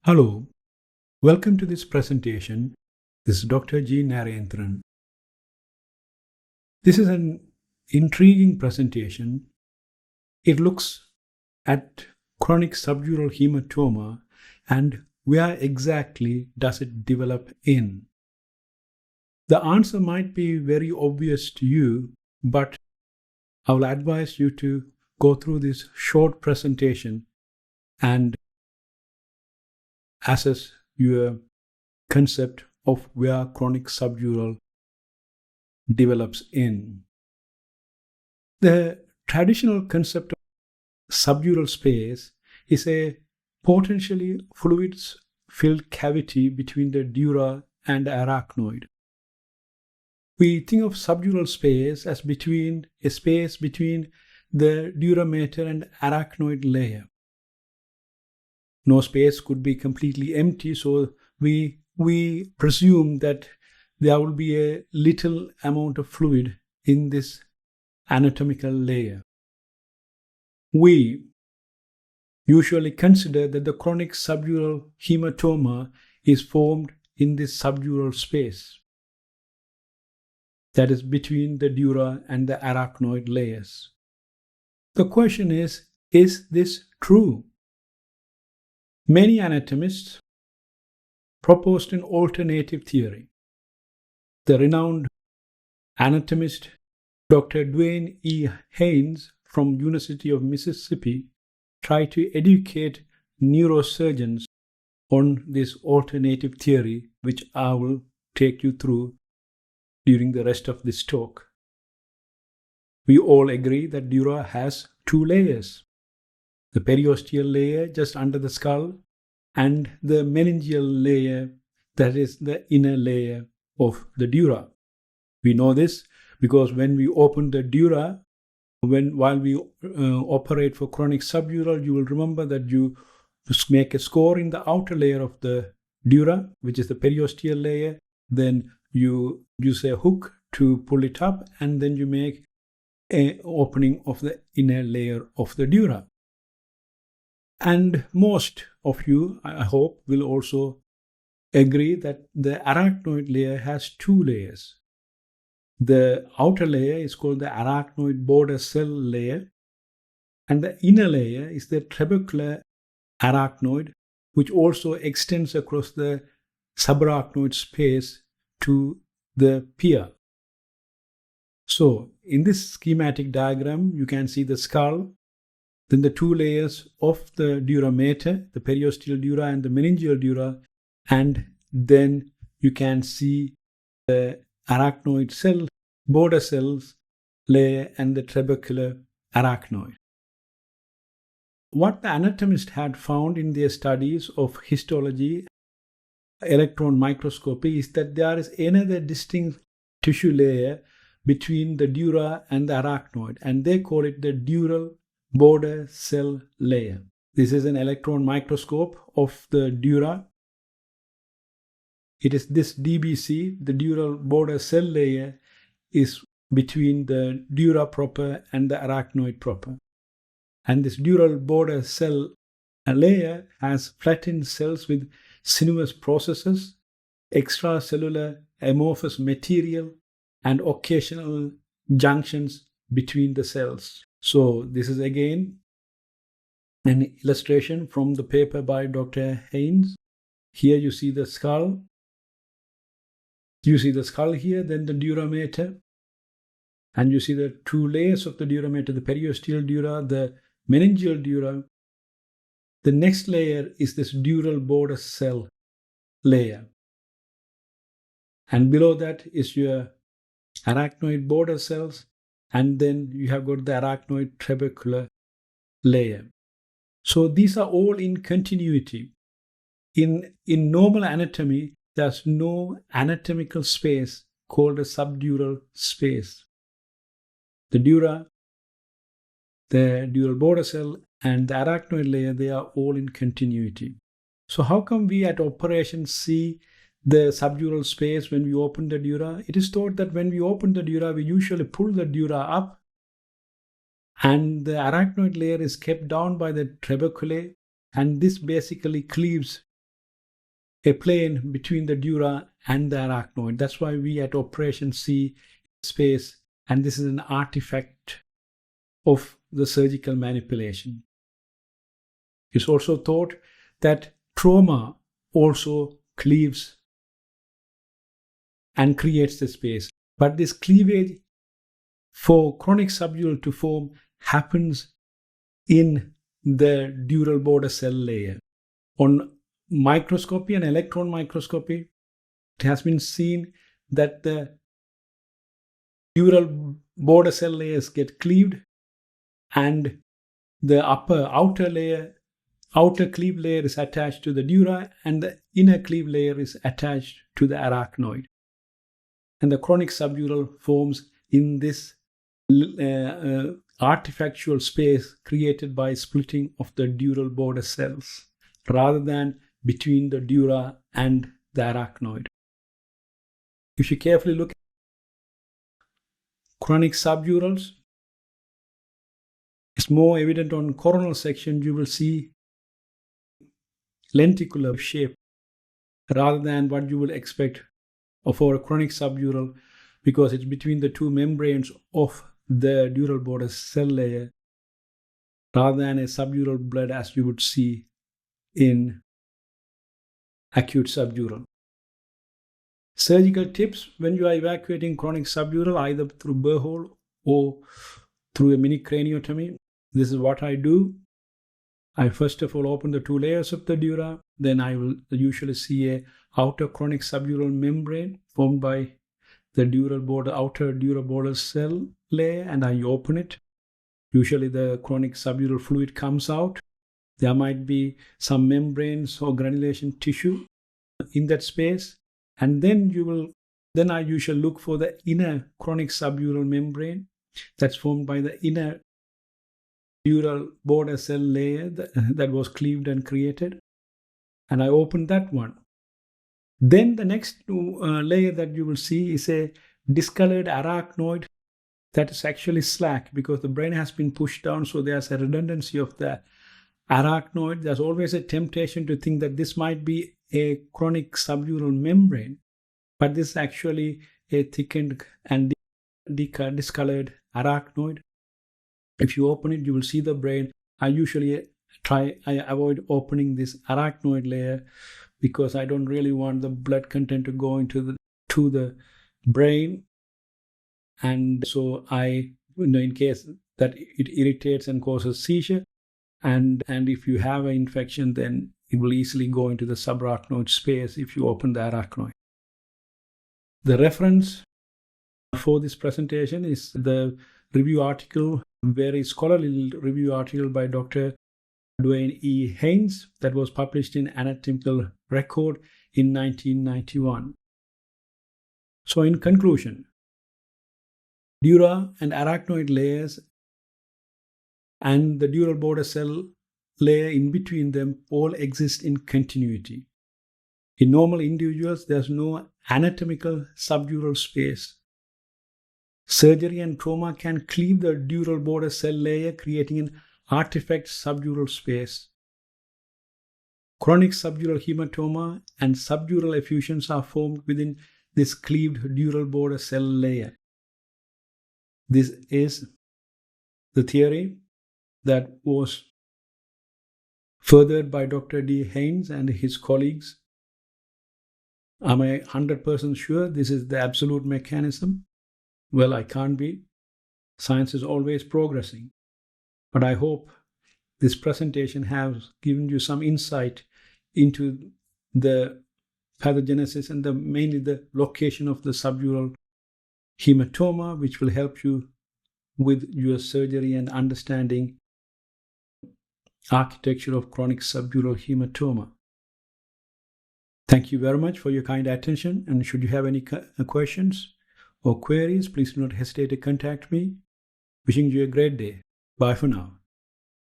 Hello, welcome to this presentation. This is Dr. G. Narenthiran. This is an intriguing presentation. It looks at chronic subdural hematoma and where exactly does it develop in. The answer might be very obvious to you, but I will advise you to go through this short presentation and assess your concept of where chronic subdural develops in. The traditional concept of subdural space is a potentially fluid-filled cavity between the dura and the arachnoid. We think of subdural space as a space between the dura mater and arachnoid layer. No space could be completely empty, so we presume that there will be a little amount of fluid in this anatomical layer. We usually consider that the chronic subdural hematoma is formed in this subdural space, that is between the dura and the arachnoid layers. The question is this true? Many anatomists proposed an alternative theory. The renowned anatomist Dr. Dwayne E. Haynes from University of Mississippi tried to educate neurosurgeons on this alternative theory, which I will take you through during the rest of this talk. We all agree that dura has two layers: the periosteal layer just under the skull and the meningeal layer, that is the inner layer of the dura. We know this because when we open the dura, while we operate for chronic subdural, you will remember that you make a score in the outer layer of the dura, which is the periosteal layer. Then you use a hook to pull it up, and then you make an opening of the inner layer of the dura. And most of you, I hope, will also agree that the arachnoid layer has two layers. The outer layer is called the arachnoid border cell layer, and the inner layer is the trabecular arachnoid, which also extends across the subarachnoid space to the pia. So, in this schematic diagram, you can see the skull, then the two layers of the dura mater, the periosteal dura and the meningeal dura, and then you can see the arachnoid cell, border cells layer, and the trabecular arachnoid. What the anatomists had found in their studies of histology, electron microscopy, is that there is another distinct tissue layer between the dura and the arachnoid, and they call it the dural border cell layer. This is an electron microscope of the dura. It is this DBC, the dural border cell layer, is between the dura proper and the arachnoid proper. And this dural border cell layer has flattened cells with sinuous processes, extracellular amorphous material, and occasional junctions between the cells. So this is again an illustration from the paper by Dr. Haynes. Here you see the skull. You see the skull here, then the dura mater. And you see the two layers of the dura mater, the periosteal dura, the meningeal dura. The next layer is this dural border cell layer. And below that is your arachnoid border cells. And then you have got the arachnoid trabecular layer. So these are all in continuity. In normal anatomy, there's no anatomical space called a subdural space. The dura, the dural border cell, and the arachnoid layer, they are all in continuity. So how come we at operation see the subdural space when we open the dura? It is thought that when we open the dura, we usually pull the dura up, and the arachnoid layer is kept down by the trabeculae, and this basically cleaves a plane between the dura and the arachnoid. That's why we at operation see space, and this is an artifact of the surgical manipulation. It's also thought that trauma also cleaves and creates the space. But this cleavage for chronic subdural to form happens in the dural border cell layer. On microscopy and electron microscopy, it has been seen that the dural border cell layers get cleaved and the outer cleave layer is attached to the dura and the inner cleave layer is attached to the arachnoid. And the chronic subdural forms in this artifactual space created by splitting of the dural border cells rather than between the dura and the arachnoid. If you carefully look at chronic subdurals, it's more evident on coronal section. You will see lenticular shape rather than what you would expect for a chronic subdural, because it's between the two membranes of the dural border cell layer rather than a subdural blood as you would see in acute subdural. Surgical tips when you are evacuating chronic subdural, either through burr hole or through a mini craniotomy. This is what I do. I first of all open the two layers of the dura, then I will usually see a outer chronic subdural membrane formed by the outer dural border cell layer, and I open it. Usually the chronic subdural fluid comes out. There might be some membranes or granulation tissue in that space, and then I usually look for the inner chronic subdural membrane that's formed by the inner dural border cell layer that was cleaved and created, and I open that one. Then the next layer that you will see is a discolored arachnoid that is actually slack because the brain has been pushed down, so there's a redundancy of the arachnoid. There's always a temptation to think that this might be a chronic subdural membrane, but this is actually a thickened and discolored arachnoid. If you open it, you will see the brain. I usually avoid opening this arachnoid layer because I don't really want the blood content to go into the brain. And so in case that it irritates and causes seizure, and if you have an infection, then it will easily go into the subarachnoid space if you open the arachnoid. The reference for this presentation is the review article, very scholarly review article by Dr. Dwayne E. Haynes that was published in Anatomical Record in 1991. So in conclusion, dura and arachnoid layers and the dural border cell layer in between them all exist in continuity. In normal individuals, there's no anatomical subdural space. Surgery and trauma can cleave the dural border cell layer, creating an artifact subdural space. Chronic subdural hematoma and subdural effusions are formed within this cleaved dural border cell layer. This is the theory that was furthered by Dr. D. Haynes and his colleagues. Am I 100% sure this is the absolute mechanism? Well, I can't be. Science is always progressing. But I hope this presentation has given you some insight into the pathogenesis and mainly the location of the subdural hematoma, which will help you with your surgery and understanding architecture of chronic subdural hematoma. Thank you very much for your kind attention, and should you have any questions or queries, please do not hesitate to contact me. Wishing you a great day. Bye for now.